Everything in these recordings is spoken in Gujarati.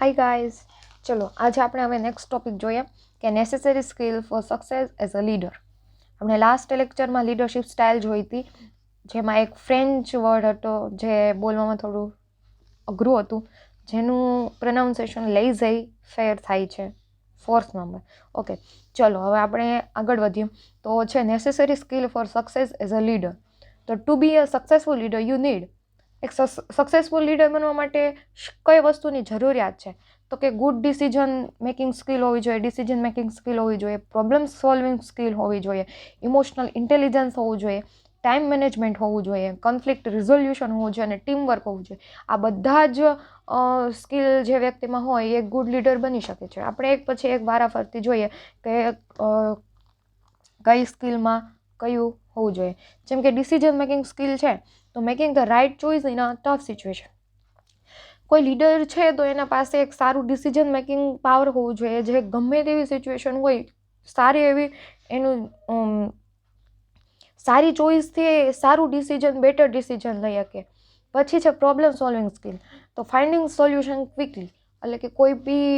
હાય ગાઈઝ, ચલો આજે આપણે હવે નેક્સ્ટ ટોપિક જોઈએ કે necessary skill for success as a leader. આપણે લાસ્ટ લેક્ચરમાં લીડરશિપ સ્ટાઇલ જોઈ હતી, જેમાં એક ફ્રેન્ચ વર્ડ હતો જે બોલવામાં થોડું અઘરું હતું, જેનું પ્રોનાઉન્સિએશન લેઝઈ ફેર થાય છે. 4th number. ઓકે, ચલો હવે આપણે આગળ વધીએ. તો છે necessary skill for success as a leader. તો to be a successful leader you need, એક સક્સેસફુલ લીડર બનવા માટે કઈ વસ્તુની જરૂરિયાત છે? તો કે ગુડ ડિસિઝન મેકિંગ સ્કિલ હોવી જોઈએ, ડિસિઝન મેકિંગ સ્કિલ હોવી જોઈએ, પ્રોબ્લેમ સોલ્વિંગ સ્કિલ હોવી જોઈએ, ઇમોશનલ ઇન્ટેલિજન્સ હોવું જોઈએ, ટાઈમ મેનેજમેન્ટ હોવું જોઈએ, કોન્ફ્લિક્ટ રિઝોલ્યુશન હોવું જોઈએ અને ટીમવર્ક હોવું જોઈએ. આ બધા જ સ્કિલ જે વ્યક્તિમાં હોય એ ગુડ લીડર બની શકે છે. આપણે એક પછી એક વારાફરતી જોઈએ કે કઈ સ્કિલમાં કયું હોવું જોઈએ. જેમ કે ડિસિઝન મેકિંગ સ્કિલ છે તો making the right choice in a tough situation. કોઈ લીડર છે તો એના પાસે એક સારું ડિસિઝન મેકિંગ પાવર હોવું જોઈએ, જે ગમે તેવી સિચ્યુએશન હોય સારી એવી એનું સારી ચોઇસથી સારું ડિસિઝન, બેટર ડિસિઝન લઈ શકે. પછી છે પ્રોબ્લેમ સોલ્વિંગ સ્કિલ. તો ફાઇન્ડિંગ સોલ્યુશન ક્વિકલી, એટલે કે કોઈ બી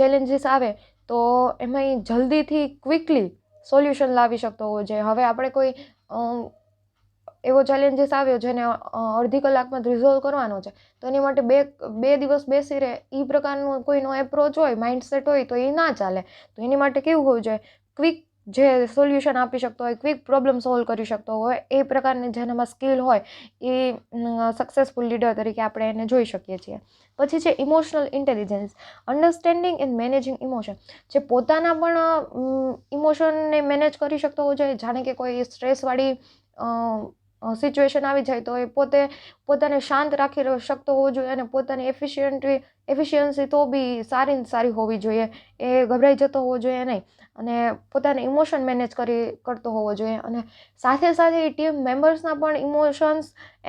ચેલેન્જીસ આવે તો એમાં જલ્દીથી ક્વિકલી સોલ્યુશન લાવી શકતો હોવો જોઈએ. હવે આપણે કોઈ એવો ચેલેન્જીસ આવ્યો જેને અડધી કલાકમાં રિઝોલ્વ કરવાનો છે, તો એની માટે બે દિવસ બેસી રહે એ પ્રકારનો કોઈનો એપ્રોચ હોય, માઇન્ડસેટ હોય, તો એ ના ચાલે. તો એની માટે કેવું હોવું જોઈએ? ક્વિક જે સોલ્યુશન આપી શકતો હોય, ક્વિક પ્રોબ્લેમ સોલ્વ કરી શકતો હોય, એ પ્રકારની જેનામાં સ્કિલ હોય એ સક્સેસફુલ લીડર તરીકે આપણે એને જોઈ શકીએ છીએ. પછી છે emotional intelligence, understanding and managing emotion. જે પોતાના પણ ઇમોશનને મેનેજ કરી શકતો હોવો જોઈએ. જાણે કે કોઈ સ્ટ્રેસવાળી સિચ્યુએશન આવી જાય તો એ પોતાને શાંત રાખી શકતો હોવો જોઈએ અને પોતાની એફિશિયન્સી તો બી સારી હોવી જોઈએ. એ ગભરાઈ જતો હોવો જોઈએ નહીં અને પોતાના ઇમોશન મેનેજ કરતો હોવો જોઈએ. અને સાથે સાથે ટીમ મેમ્બર્સના પણ ઇમોશન્સ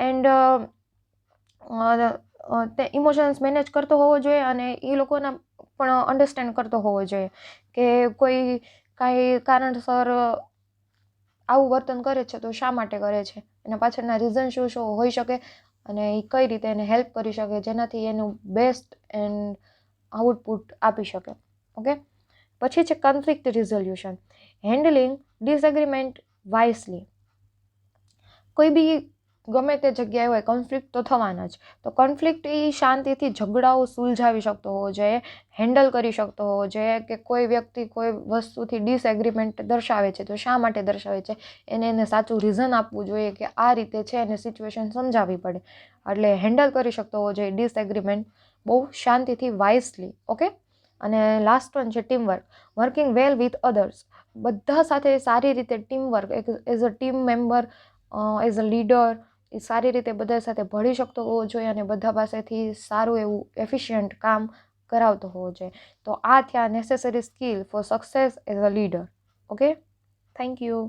એન્ડ તે ઇમોશન્સ મેનેજ કરતો હોવો જોઈએ અને એ લોકોના પણ અન્ડરસ્ટેન્ડ કરતો હોવો જોઈએ કે કોઈ કાંઈ કારણસર આવું વર્તન કરે છે તો શા માટે કરે છે, એના પાછળના રીઝન શું હોઈ શકે અને એ કઈ રીતે એને હેલ્પ કરી શકે જેનાથી એનું બેસ્ટ એન્ડ આઉટપુટ આપી શકે. ઓકે, પછી છે કોન્ફ્લિક્ટ રિઝોલ્યુશન, હેન્ડલિંગ ડિસએગ્રીમેન્ટ વાઇસલી. કોઈ બી ગમે તે જગ્યાએ હોય કોન્ફ્લિક્ટ તો થવાના જ. તો કોન્ફ્લિક્ટ એ શાંતિથી ઝઘડાઓ સુલઝાવી શકતો હોવો જોઈએ, હેન્ડલ કરી શકતો હોવો જોઈએ. કે કોઈ વ્યક્તિ કોઈ વસ્તુથી ડિસએગ્રીમેન્ટ દર્શાવે છે તો શા માટે દર્શાવે છે, એને સાચું રીઝન આપવું જોઈએ કે આ રીતે છે એને સિચ્યુએશન સમજાવવી પડે. એટલે હેન્ડલ કરી શકતો હોવો જોઈએ ડિસએગ્રીમેન્ટ બહુ શાંતિથી, વાઇસલી. ઓકે, અને લાસ્ટ વન છે teamwork, working well with others. બધા સાથે સારી રીતે teamwork, as a team member, as a leader, એ સારી રીતે બધા સાથે ભળી શકતો હોવો જોઈએ અને બધા પાસેથી સારું એવું એફિશિયન્ટ કામ કરાવતો હોવો જોઈએ. તો આ થયા necessary skill for success as a leader. Okay, thank you.